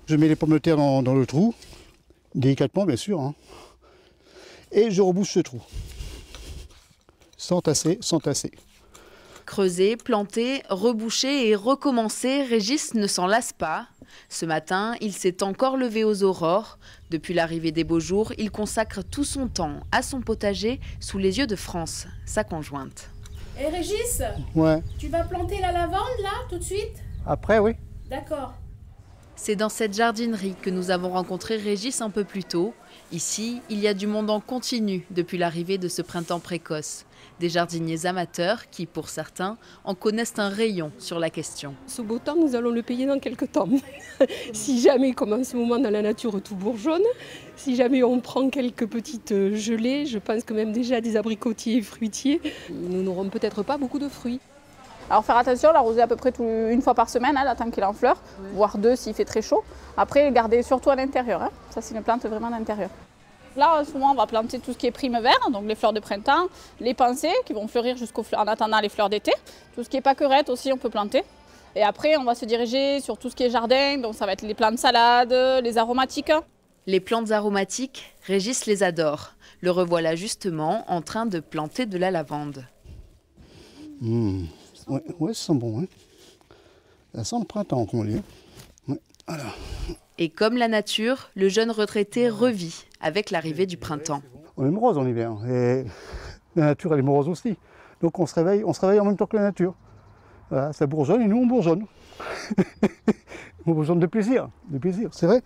Je mets les pommes de terre dans le trou, délicatement bien sûr, hein. Et je rebouche ce trou. Sans tasser, sans tasser. Creuser, planter, reboucher et recommencer, Régis ne s'en lasse pas. Ce matin, il s'est encore levé aux aurores. Depuis l'arrivée des beaux jours, il consacre tout son temps à son potager sous les yeux de France, sa conjointe. Et Régis, Ouais. tu vas planter la lavande là, tout de suite? Après, oui. D'accord. C'est dans cette jardinerie que nous avons rencontré Régis un peu plus tôt. Ici, il y a du monde en continu depuis l'arrivée de ce printemps précoce. Des jardiniers amateurs qui, pour certains, en connaissent un rayon sur la question. Ce beau temps, nous allons le payer dans quelques temps. Si jamais, comme en ce moment dans la nature, tout bourgeonne, si jamais on prend quelques petites gelées, je pense que même déjà des abricotiers et fruitiers, nous n'aurons peut-être pas beaucoup de fruits. Alors faire attention, l'arroser à peu près une fois par semaine, hein, là, tant qu'il est en fleurs, voire 2 s'il fait très chaud. Après, garder surtout à l'intérieur, hein. Ça c'est une plante vraiment d'intérieur. Là, en ce moment, on va planter tout ce qui est prime vert, donc les fleurs de printemps, les pensées qui vont fleurir en attendant les fleurs d'été. Tout ce qui est pâquerette aussi, on peut planter. Et après, on va se diriger sur tout ce qui est jardin, donc ça va être les plantes salades, les aromatiques. Les plantes aromatiques, Régis les adore. Le revoilà justement en train de planter de la lavande. Ouais, ça sent bon. Hein. Ça sent le printemps, comme on dit. Ouais, voilà. Et comme la nature, le jeune retraité revit avec l'arrivée du printemps. On est morose en hiver. Et la nature, elle est morose aussi. Donc on se réveille en même temps que la nature. Voilà, ça bourgeonne et nous, on bourgeonne. On bourgeonne de plaisir, c'est vrai.